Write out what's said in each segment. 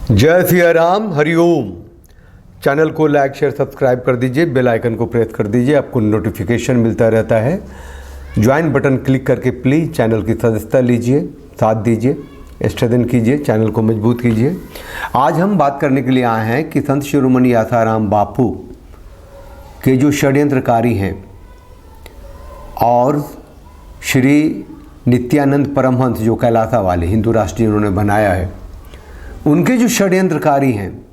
जय सिया राम, हरिओम। चैनल को like share subscribe कर दीजिए, बेल आइकन को प्रेस कर दीजिए, आपको नोटिफिकेशन मिलता रहता है। ज्वाइन बटन क्लिक करके प्लीज़ चैनल की सदस्यता लीजिए, साथ दीजिए, स्ट्रेंथन कीजिए, चैनल को मजबूत कीजिए। आज हम बात करने के लिए आए हैं कि संत शिरोमणि आसाराम बापू के जो षड्यंत्रकारी हैं और श्री नित्यानंद परमहंस जो कैलासा वाले हिंदू राष्ट्र जिन्होंने बनाया है, उनके जो षड्यंत्रकारी हैं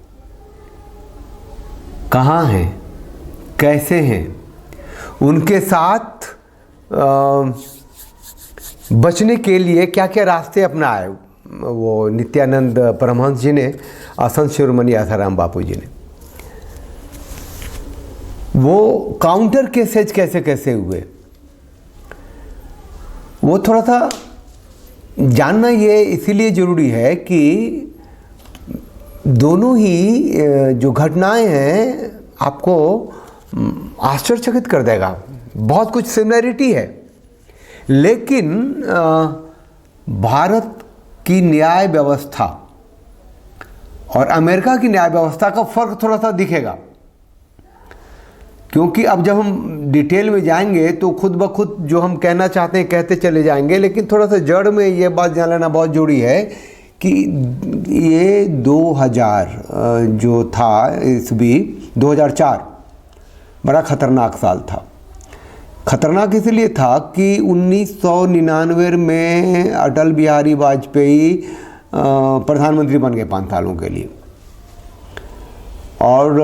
कहाँ हैं, कैसे हैं, उनके साथ बचने के लिए क्या क्या रास्ते अपनाए वो नित्यानंद परमहंस जी ने और संत शिरोमणि आसाराम बापू जी ने, वो काउंटर केसेज कैसे कैसे हुए, वो थोड़ा सा जानना ये इसीलिए ज़रूरी है कि दोनों ही जो घटनाएं हैं आपको आश्चर्यचकित कर देगा। बहुत कुछ सिमिलरिटी है, लेकिन भारत की न्याय व्यवस्था और अमेरिका की न्याय व्यवस्था का फ़र्क थोड़ा सा दिखेगा, क्योंकि अब जब हम डिटेल में जाएंगे तो खुद ब खुद जो हम कहना चाहते हैं कहते चले जाएंगे, लेकिन थोड़ा सा जड़ में ये बात जान लेना बहुत जरूरी है कि ये 2000 जो था ईस्वी 2004 बड़ा ख़तरनाक साल था। ख़तरनाक इसलिए था कि 1999 में अटल बिहारी वाजपेयी प्रधानमंत्री बन गए 5 सालों के लिए, और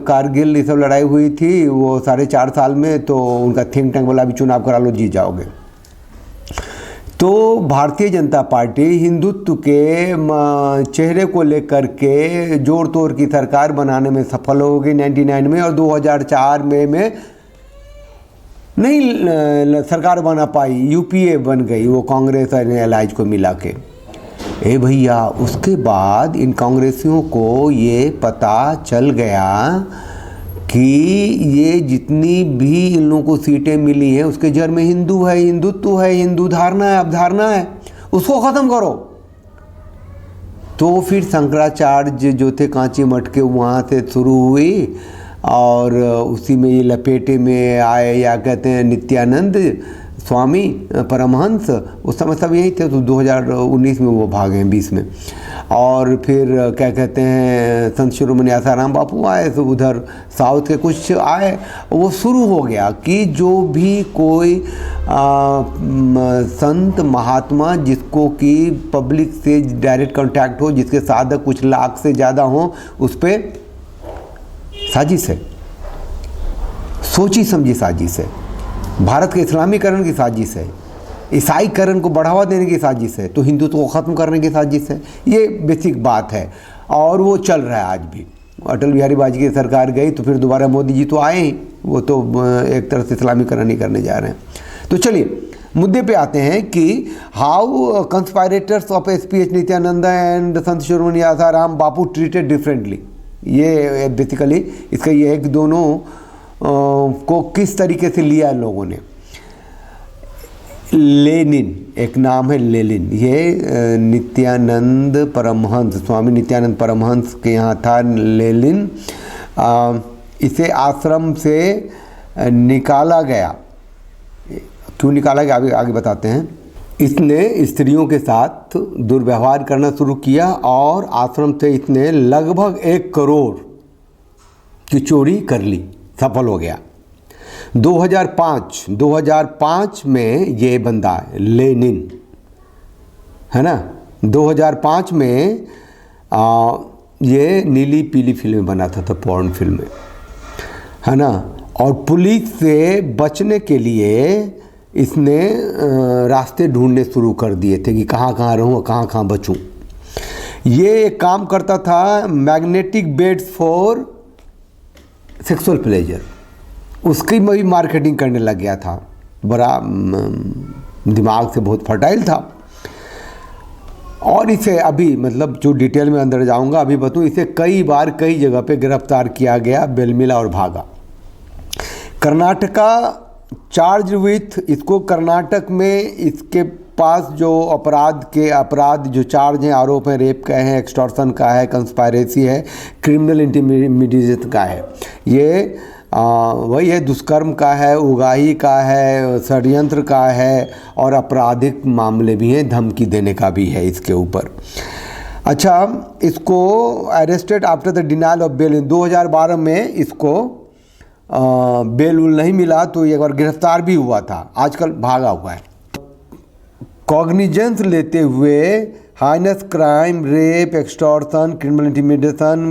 कारगिल ये सब लड़ाई हुई थी वो 4.5 साल में, तो उनका थिंक टैंक बोला अभी चुनाव करा लो, जीत जाओगे। तो भारतीय जनता पार्टी हिंदुत्व के चेहरे को लेकर के जोड़ तोड़ की सरकार बनाने में सफल हो गई 99 में, और 2004 में नहीं सरकार बना पाई, यूपीए बन गई वो कांग्रेस और एलाइज को मिला के। भैया उसके बाद इन कांग्रेसियों को ये पता चल गया कि ये जितनी भी इन लोगों को सीटें मिली हैं उसके जड़ में हिंदू है, हिंदुत्व है, हिंदू धारणा है, अवधारणा है, उसको ख़त्म करो। तो फिर शंकराचार्य जो थे कांची मठ के, वहाँ से शुरू हुई और उसी में ये लपेटे में आए, या कहते हैं नित्यानंद स्वामी परमहंस, उस समय सब यही थे। तो 2019 में वो भागे हैं 20 में, और फिर क्या कहते हैं संत शिरोमणि आसाराम बापू आए, तो उधर साउथ के कुछ आए। वो शुरू हो गया कि जो भी कोई संत महात्मा जिसको कि पब्लिक से डायरेक्ट कांटेक्ट हो, जिसके साधक कुछ लाख से ज़्यादा हो, उस पर साजिश है, सोची समझी साजिश है, भारत के इस्लामीकरण की साजिश है, ईसाईकरण को बढ़ावा देने की साजिश है, तो हिंदुत्व को ख़त्म करने की साजिश है। ये बेसिक बात है, और वो चल रहा है आज भी। अटल बिहारी वाजपेयी की सरकार गई तो फिर दोबारा मोदी जी तो आए ही, वो तो एक तरह से इस्लामीकरण ही करने जा रहे हैं। तो चलिए मुद्दे पे आते हैं कि how कंस्पायरेटर्स of एसपीएच Nityanand and Sant Shiromani Asaram Bapu treated differently. ये बेसिकली इसका ये है कि दोनों को किस तरीके से लिया लोगों ने। लेनिन एक नाम है, लेनिन, ये नित्यानंद परमहंस, स्वामी नित्यानंद परमहंस के यहाँ था लेनिन। इसे आश्रम से निकाला गया। क्यों निकाला गया आगे बताते हैं। इसने स्त्रियों के साथ दुर्व्यवहार करना शुरू किया और आश्रम से इसने लगभग 1 करोड़ की चोरी कर ली, सफल हो गया। 2005 में ये बंदा लेनिन है ना, 2005 में ये नीली पीली फिल्में बनाता था, पॉर्न फिल्में, है ना। और पुलिस से बचने के लिए इसने रास्ते ढूंढने शुरू कर दिए थे कि कहाँ कहाँ रहूँ, कहाँ कहाँ बचूँ। ये एक काम करता था magnetic beds for sexual pleasure, उसकी भी मार्केटिंग करने लग गया था। बड़ा दिमाग से बहुत फर्टाइल था। और इसे अभी मतलब जो डिटेल में अंदर जाऊंगा अभी बताऊँ, इसे कई बार कई जगह पे गिरफ्तार किया गया, बेल मिला और भागा। कर्नाटका चार्ज विथ, इसको कर्नाटक में इसके पास जो अपराध जो चार्ज हैं, आरोप हैं, रेप का है, एक्सटॉर्शन का है, कंस्पायरेसी है, क्रिमिनल इंटीमिडेशन का है। ये वही है, दुष्कर्म का है, उगाही का है, षड्यंत्र का है और आपराधिक मामले भी हैं, धमकी देने का भी है इसके ऊपर। अच्छा, इसको arrested after the denial of bail. 2012 में इसको बेल उल नहीं मिला तो एक बार गिरफ्तार भी हुआ था, आजकल भागा हुआ है। कॉग्निजेंस लेते हुए highness crime, rape, extortion, criminal intimidation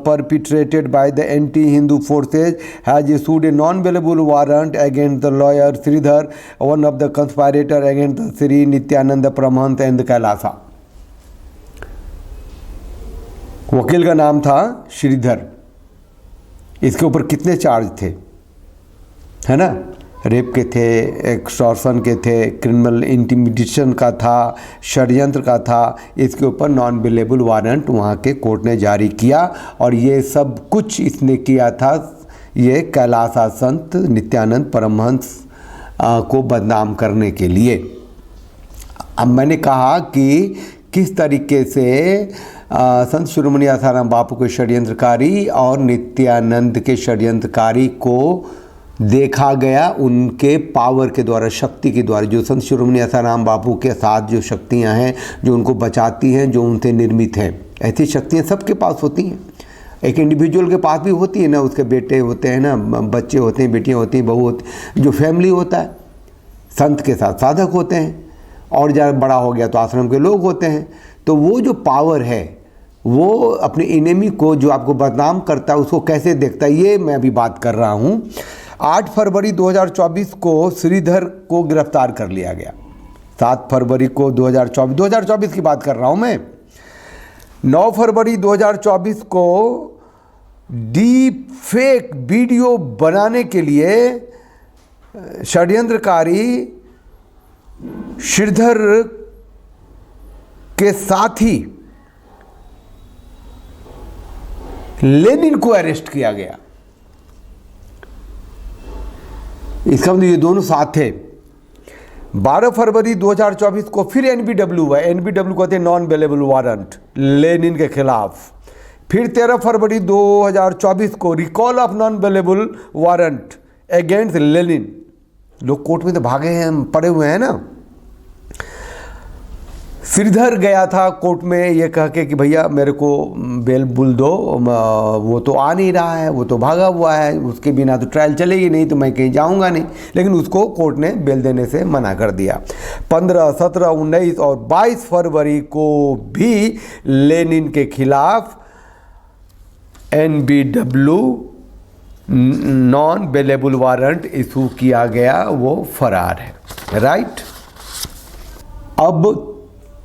perpetrated by the anti-Hindu forces has issued a non-bailable warrant against the lawyer Sridhar, one of the conspirators against the Sri Nityananda Paramahansa and Kailasa। वकील का नाम था श्रीधर। इसके ऊपर कितने charge थे, है ना? रेप के थे, एक्सटॉर्शन के थे, क्रिमिनल इंटिमिडेशन का था, षड्यंत्र का था। इसके ऊपर नॉन बेलेबल वारंट वहाँ के कोर्ट ने जारी किया और ये सब कुछ इसने किया था ये कैलासा संत नित्यानंद परमहंस को बदनाम करने के लिए। अब मैंने कहा कि किस तरीके से संत शिरोमणि आसाराम बापू के षड्यंत्रकारी और नित्यानंद के षड्यंत्रकारी को देखा गया उनके पावर के द्वारा, शक्ति के द्वारा। जो संत शिरोमणि आसाराम बापू के साथ जो शक्तियां हैं, जो उनको बचाती हैं, जो उनसे निर्मित हैं, ऐसी शक्तियां सबके पास होती हैं। एक इंडिविजुअल के पास भी होती है ना, उसके बेटे होते हैं ना, बच्चे होते हैं, बेटियां होती हैं, बहू होती, जो फैमिली होता है। संत के साथ साधक होते हैं और जब बड़ा हो गया तो आश्रम के लोग होते हैं। तो वो जो पावर है वो अपने इनेमी को, जो आपको बदनाम करता है, उसको कैसे देखता है, ये मैं अभी बात कर रहा हूँ। 8 फरवरी 2024 को श्रीधर को गिरफ्तार कर लिया गया। 7 फरवरी को 2024 की बात कर रहा हूँ मैं। 9 फरवरी 2024 को डीप फेक वीडियो बनाने के लिए षड्यंत्रकारी श्रीधर के साथी लेनिन को अरेस्ट किया गया। इसका मतलब ये दोनों साथ थे। 12 फरवरी 2024 को फिर एनबीडब्ल्यू हुआ। एनबीडब्ल्यू कहते हैं नॉन बेलेबल वारंट लेनिन के खिलाफ। फिर 13 फरवरी 2024 को recall of non bailable warrant against Lenin. लोग कोर्ट में तो भागे हैं, पड़े हुए हैं ना। श्रीधर गया था कोर्ट में ये कह के कि भैया मेरे को बेल बुल दो, वो तो आ नहीं रहा है, वो तो भागा हुआ है, उसके बिना तो ट्रायल चलेगी नहीं, तो मैं कहीं जाऊंगा नहीं। लेकिन उसको कोर्ट ने बेल देने से मना कर दिया। 15, 17, 19 और 22 फरवरी को भी लेनिन के खिलाफ NBW non bailable warrant issue किया गया, वो फरार है। राइट। अब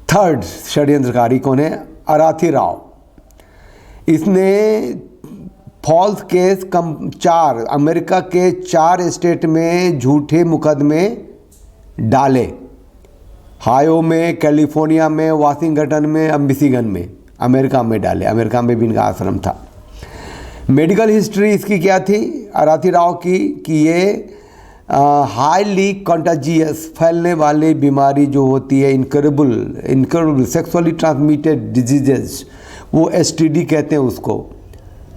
थर्ड षड्यंत्रकारी कौन है? अराथी राव। इसने फॉल्स केस 4 अमेरिका के 4 स्टेट में झूठे मुकदमे डाले। हायो में, कैलिफोर्निया में, वाशिंगटन में, अब मिशिगन में, अमेरिका में डाले। अमेरिका में भी इनका आश्रम था। मेडिकल हिस्ट्री इसकी क्या थी अराथी राव की कि ये हाईली कंटाजियस, फैलने वाली बीमारी जो होती है, इनकरेबल सेक्सुअली ट्रांसमिटेड डिजीजेस, वो एसटीडी कहते हैं उसको,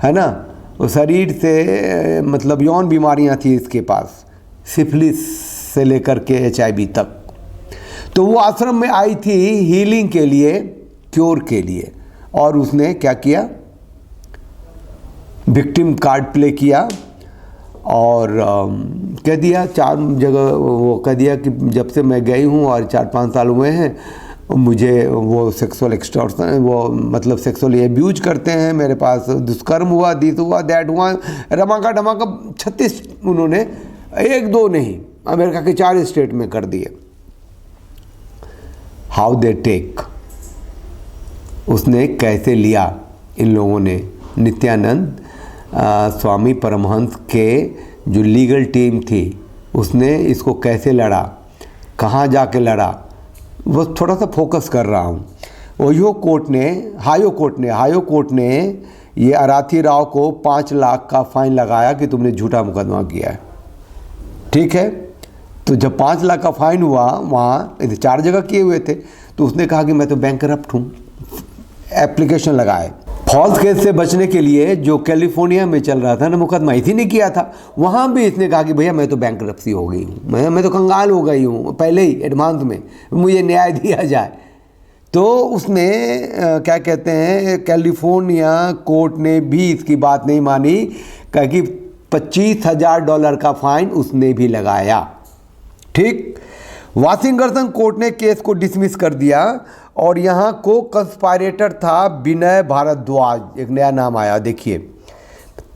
है ना। वो शरीर से मतलब यौन बीमारियां थी इसके पास, सिफिलिस से लेकर के HIV तक। तो वो आश्रम में आई थी हीलिंग के लिए, क्योर के लिए। और उसने क्या किया? विक्टिम कार्ड प्ले किया और कह दिया 4 जगह, वो कह दिया कि जब से मैं गई हूँ और 4-5 साल हुए हैं, मुझे वो सेक्सुअल एक्सटॉर्शन, वो मतलब सेक्सुअली एब्यूज करते हैं, मेरे पास दुष्कर्म हुआ, दिस हुआ, दैट हुआ, रमाका डमाका 36 उन्होंने, 1-2 नहीं, अमेरिका के 4 स्टेट में कर दिए। हाउ दे टेक, उसने कैसे लिया इन लोगों ने, नित्यानंद स्वामी परमहंस के जो लीगल टीम थी उसने इसको कैसे लड़ा, कहाँ जाके लड़ा, वो थोड़ा सा फोकस कर रहा हूँ। ओहियो कोर्ट ने, हायो कोर्ट ने ये अराथी राव को 5 लाख का फाइन लगाया कि तुमने झूठा मुकदमा किया है। ठीक है, तो जब 5 लाख का फाइन हुआ, वहाँ 4 जगह किए हुए थे, तो उसने कहा कि मैं तो बैंकरप्ट हूँ, एप्लीकेशन लगाए। फॉल्स केस से बचने के लिए जो कैलिफोर्निया में चल रहा था ना मुकदमा, इसी ने किया था, वहाँ भी इसने कहा कि भैया मैं तो बैंकरप्सी हो गई हूँ, मैं तो कंगाल हो गई हूँ पहले ही एडवांस में, मुझे न्याय दिया जाए। तो उसने क्या कहते हैं, कैलिफोर्निया कोर्ट ने भी इसकी बात नहीं मानी, कहा कि $25,000 का फाइन उसने भी लगाया। ठीक, वाशिंगटन कोर्ट ने केस को डिसमिस कर दिया और यहाँ को कंस्पायरेटर था विनय भारद्वाज, एक नया नाम आया। देखिए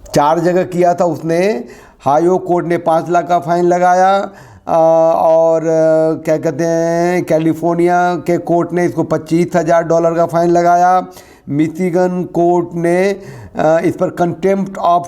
4 जगह किया था उसने, हायो कोर्ट ने 5 लाख का फाइन लगाया और क्या कहते हैं कैलिफोर्निया के कोर्ट ने इसको $25,000 का फाइन लगाया। मिशिगन कोर्ट ने इस पर कंटेम्प्ट ऑफ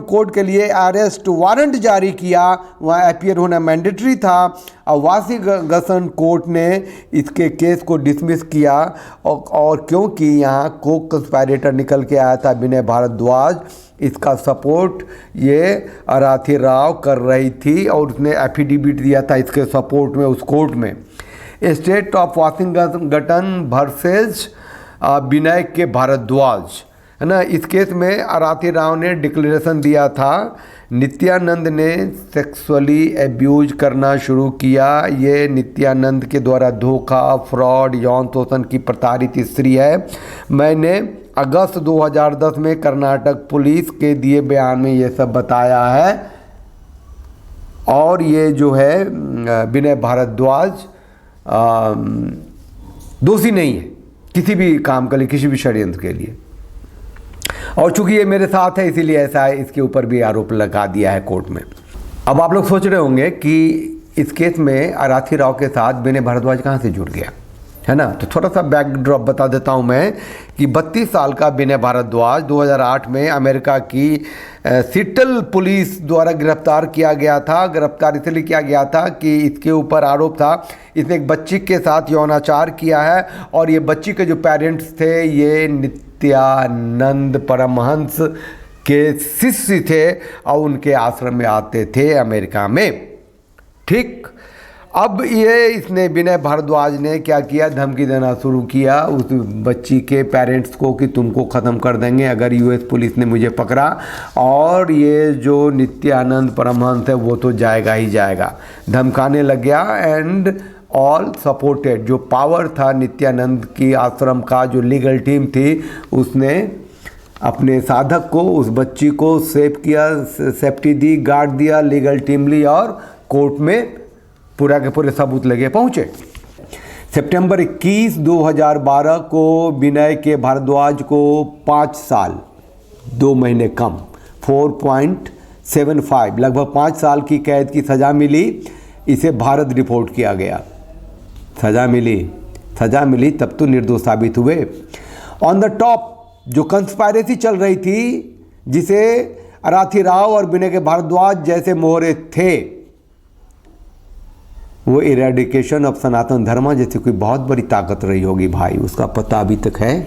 कोर्ट के लिए अरेस्ट वारंट जारी किया, वहाँ अपीयर होना मैंडेटरी था। और वाशिंगटन कोर्ट ने इसके केस को डिसमिस किया और क्योंकि यहाँ को कंस्पायरेटर निकल के आया था विनय भारद्वाज, इसका सपोर्ट ये अराथी राव कर रही थी और उसने एफिडेविट दिया था इसके सपोर्ट में उस कोर्ट में। स्टेट ऑफ वाशिंगटन वर्सेस विनय के भारद्वाज, है ना। इस केस में अराथी राव ने डिक्लेरेशन दिया था, नित्यानंद ने सेक्सुअली एब्यूज करना शुरू किया, ये नित्यानंद के द्वारा धोखा, फ्रॉड, यौन शोषण की प्रताड़ित स्त्री है। मैंने अगस्त 2010 में कर्नाटक पुलिस के दिए बयान में ये सब बताया है। और ये जो है विनय भारद्वाज दोषी नहीं है किसी भी काम के लिए, किसी भी षड्यंत्र के लिए। और चूंकि ये मेरे साथ है इसीलिए ऐसा है, इसके ऊपर भी आरोप लगा दिया है कोर्ट में। अब आप लोग सोच रहे होंगे कि इस केस में अराथी राव के साथ विनय भारद्वाज कहाँ से जुड़ गया, है ना। तो थोड़ा सा बैकड्रॉप बता देता हूँ मैं कि 32 साल का विनय भारद्वाज 2008 में अमेरिका की सिएटल पुलिस द्वारा गिरफ्तार किया गया था। गिरफ्तार इसलिए किया गया था कि इसके ऊपर आरोप था इसने एक बच्ची के साथ यौनाचार किया है और ये बच्ची के जो पेरेंट्स थे ये नित्यानंद परमहंस के शिष्य थे और उनके आश्रम में आते थे अमेरिका में। ठीक, अब ये इसने विनय भारद्वाज ने क्या किया, धमकी देना शुरू किया उस बच्ची के पेरेंट्स को कि तुमको ख़त्म कर देंगे अगर यूएस पुलिस ने मुझे पकड़ा, और ये जो नित्यानंद परमहंस है वो तो जाएगा ही जाएगा, धमकाने लग गया। एंड ऑल सपोर्टेड, जो पावर था नित्यानंद की आश्रम का, जो लीगल टीम थी, उसने अपने साधक को, उस बच्ची को सेफ किया, सेफ्टी दी, गार्ड दिया, लीगल टीम ली और कोर्ट में पूरा के पूरे सबूत लेके पहुंचे। सितंबर 21, 2012 को विनय के भारद्वाज को 5 साल 2 महीने कम 4.75 लगभग 5 साल की कैद की सज़ा मिली। इसे भारत रिपोर्ट किया गया। सज़ा मिली तब तो निर्दोष साबित हुए। ऑन द टॉप जो कंस्पायरेसी चल रही थी, जिसे अराथी राव और विनय के भारद्वाज जैसे मोहरे थे, वो इरेडिकेशन ऑफ सनातन धर्म जैसे कोई बहुत बड़ी ताकत रही होगी भाई, उसका पता अभी तक है।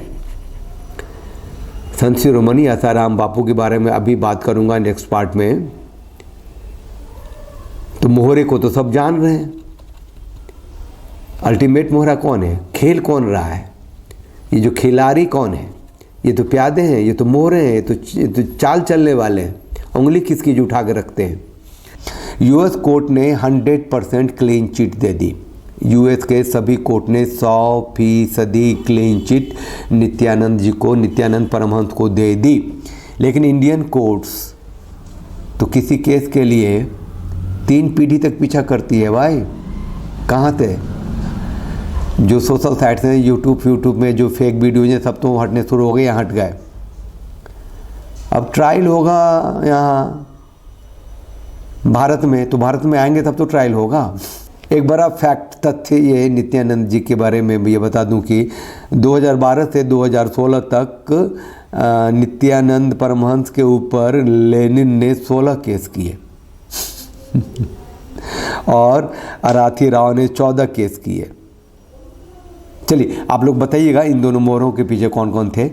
संत शिरोमणि आसाराम बापू के बारे में अभी बात करूंगा नेक्स्ट पार्ट में। तो मोहरे को तो सब जान रहे हैं, अल्टीमेट मोहरा कौन है, खेल कौन रहा है, ये जो खिलाड़ी कौन है, ये तो प्यादे हैं, ये तो मोहरे हैं, ये तो चाल चलने वाले हैं, उंगली किसकी जो उठा के रखते हैं। यूएस कोर्ट ने 100% क्लीन चिट दे दी। यूएस के सभी कोर्ट ने 100% क्लीन चिट नित्यानंद जी को, नित्यानंद परमहंस को दे दी। लेकिन इंडियन कोर्ट्स तो किसी केस के लिए 3 पीढ़ी तक पीछा करती है भाई। कहाँ से जो सोशल साइट्स हैं, यूट्यूब में जो फेक वीडियोज हैं, सब तो हटने शुरू हो गए, यहाँ हट गए। अब ट्रायल होगा यहाँ भारत में, तो भारत में आएंगे तब तो ट्रायल होगा। एक बड़ा फैक्ट तथ्य ये नित्यानंद जी के बारे में ये बता दूं कि 2012 से 2016 तक नित्यानंद परमहंस के ऊपर लेनिन ने 16 केस किए और अराथी राव ने 14 केस किए। चलिए आप लोग बताइएगा इन दोनों मोहरों के पीछे कौन कौन थे।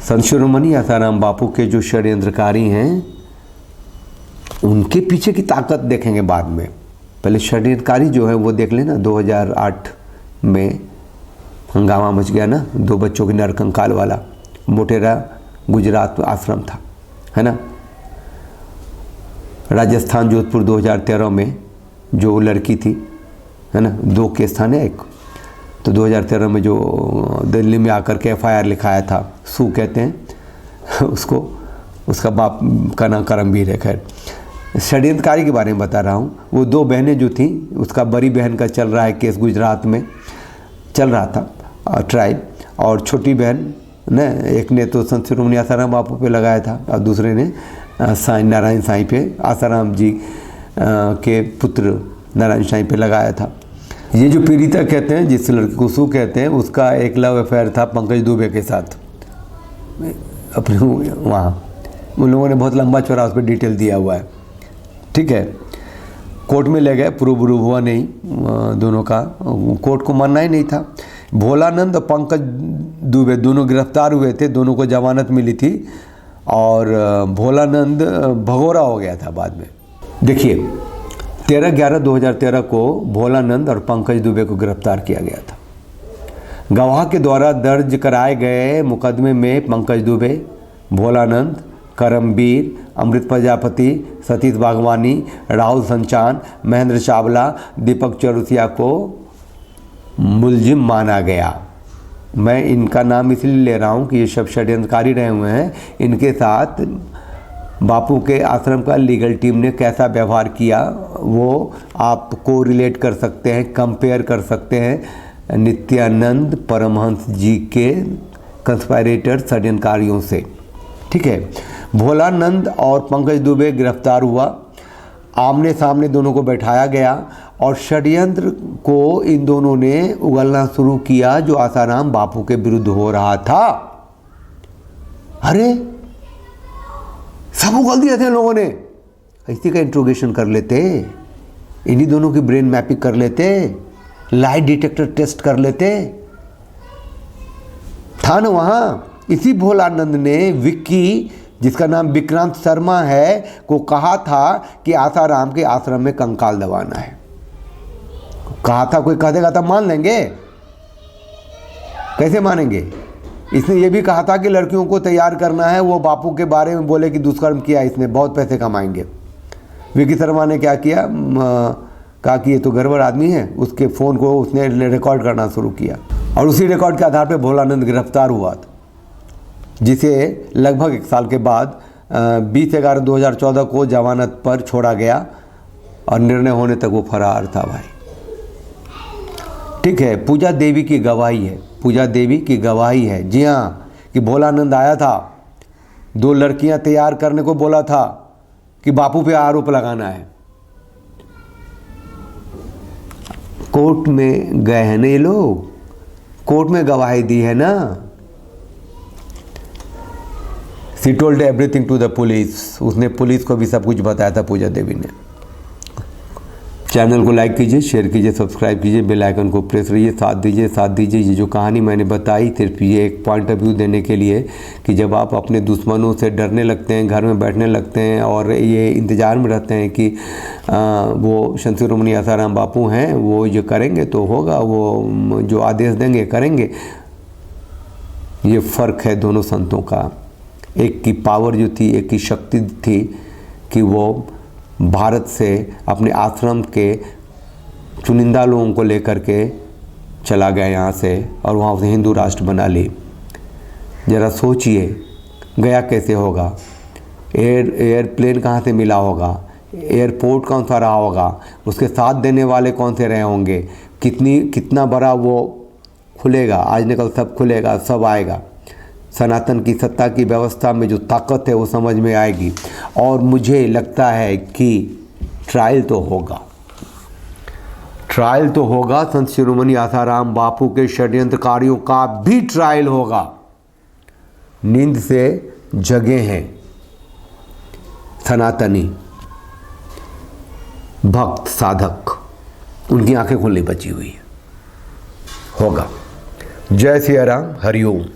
संत शिरोमणि आसाराम बापू के जो षड्यंत्रकारी हैं उनके पीछे की ताकत देखेंगे बाद में। पहले षड्यंत्रकारी जो है वो देख लेना। 2008 में हंगामा मच गया ना, 2 बच्चों के नरकंकाल वाला, मोटेरा गुजरात आश्रम था, है ना। राजस्थान जोधपुर 2013 में जो लड़की थी, है ना, 2 केस था ना एक, तो 2013 में जो दिल्ली में आकर के FIR लिखाया था, सू कहते हैं उसको, उसका बाप का नाम करमवीर है। खैर, षड्यंत्रकारी के बारे में बता रहा हूँ। वो 2 बहनें जो थी, उसका बड़ी बहन का चल रहा है केस, गुजरात में चल रहा था ट्रायल, और छोटी बहन ने, एक ने तो संत शिरोमणि आसाराम बापू पे लगाया था और दूसरे ने साईं नारायण साईं पे, आसाराम जी के पुत्र नारायण साईं पे लगाया था। ये जो पीड़िता कहते हैं, जिस लड़की को सू कहते हैं, उसका एक लव अफेयर था पंकज दुबे के साथ अपने वहाँ। उन लोगों ने बहुत लंबा चौड़ा उस पर डिटेल दिया हुआ है, ठीक है। कोर्ट में ले गए, प्रूव हुआ नहीं दोनों का, कोर्ट को मानना ही नहीं था। भोलानंद और पंकज दुबे दोनों गिरफ्तार हुए थे, दोनों को जमानत मिली थी, और भोलानंद भगोरा हो गया था बाद में। देखिए, 13/11/2013 को भोलानंद और पंकज दुबे को गिरफ्तार किया गया था। गवाह के द्वारा दर्ज कराए गए मुकदमे में पंकज दुबे, भोलानंद, करमवीर, अमृत प्रजापति, सतीश बागवानी, राहुल संचान, महेंद्र चावला, दीपक चौरसिया को मुलजिम माना गया। मैं इनका नाम इसलिए ले रहा हूँ कि ये सब षड्यंत्रकारी रहे हुए हैं। इनके साथ बापू के आश्रम का लीगल टीम ने कैसा व्यवहार किया वो आप को रिलेट कर सकते हैं, कंपेयर कर सकते हैं नित्यानंद परमहंस जी के कंस्पायरेटर षड्यंत्रकारियों से, ठीक है। भोलानंद और पंकज दुबे गिरफ्तार हुआ, आमने सामने दोनों को बैठाया गया और षड्यंत्र को इन दोनों ने उगलना शुरू किया जो आसाराम बापू के विरुद्ध हो रहा था। अरे सब उगल दिए थे लोगों ने। इसी का इंट्रोगेशन कर लेते, इन्हीं दोनों की ब्रेन मैपिंग कर लेते, लाई डिटेक्टर टेस्ट कर लेते, था ना वहां। इसी भोलानंद ने विक्की, जिसका नाम विक्रांत शर्मा है, को कहा था कि आसाराम के आश्रम में कंकाल दबाना है। कहा था, कोई कह देगा तब मान लेंगे, कैसे मानेंगे। इसने ये भी कहा था कि लड़कियों को तैयार करना है, वो बापू के बारे में बोले कि दुष्कर्म किया इसने, बहुत पैसे कमाएंगे। विक्की शर्मा ने क्या किया, कहा कि ये तो गड़बड़ आदमी है, उसके फ़ोन को उसने रिकॉर्ड करना शुरू किया और उसी रिकॉर्ड के आधार पर भोलानंद गिरफ्तार हुआ था, जिसे लगभग 1 साल के बाद 20/11/2014 को जमानत पर छोड़ा गया और निर्णय होने तक वो फरार था भाई, ठीक है। पूजा देवी की गवाही है, पूजा देवी की गवाही है, जी हाँ, कि भोलानंद आया था, 2 लड़कियां तैयार करने को बोला था कि बापू पे आरोप लगाना है। कोर्ट में गए हैं ना ये लोग, कोर्ट में गवाही दी है ना। She told everything to the police, उसने पुलिस को भी सब कुछ बताया था पूजा देवी ने। चैनल को लाइक कीजिए, शेयर कीजिए, सब्सक्राइब कीजिए, बेल आइकन को प्रेस रहिए, साथ दीजिए। ये जो कहानी मैंने बताई सिर्फ ये एक पॉइंट ऑफ व्यू देने के लिए कि जब आप अपने दुश्मनों से डरने लगते हैं, घर में बैठने लगते हैं और ये इंतज़ार में रहते हैं कि वो संत शिरोमणि आसाराम बापू हैं, वो जो करेंगे तो होगा, वो जो आदेश देंगे करेंगे। ये फ़र्क है दोनों संतों का। एक की पावर जो थी, एक की शक्ति थी कि वो भारत से अपने आश्रम के चुनिंदा लोगों को लेकर के चला गया यहाँ से और वहाँ से हिंदू राष्ट्र बना ली। ज़रा सोचिए गया कैसे होगा, एयरप्लेन कहाँ से मिला होगा, एयरपोर्ट कौन सा रहा होगा, उसके साथ देने वाले कौन से रहे होंगे, कितना बड़ा वो खुलेगा, आज निकल सब खुलेगा, सब आएगा। सनातन की सत्ता की व्यवस्था में जो ताकत है वो समझ में आएगी। और मुझे लगता है कि ट्रायल तो होगा, ट्रायल तो होगा। संत शिरोमणि आसाराम बापू के षड्यंत्रकारियों का भी ट्रायल होगा। नींद से जगे हैं सनातनी भक्त साधक, उनकी आंखें खुलनी बची हुई है, होगा। जय सिया राम, हरिओम।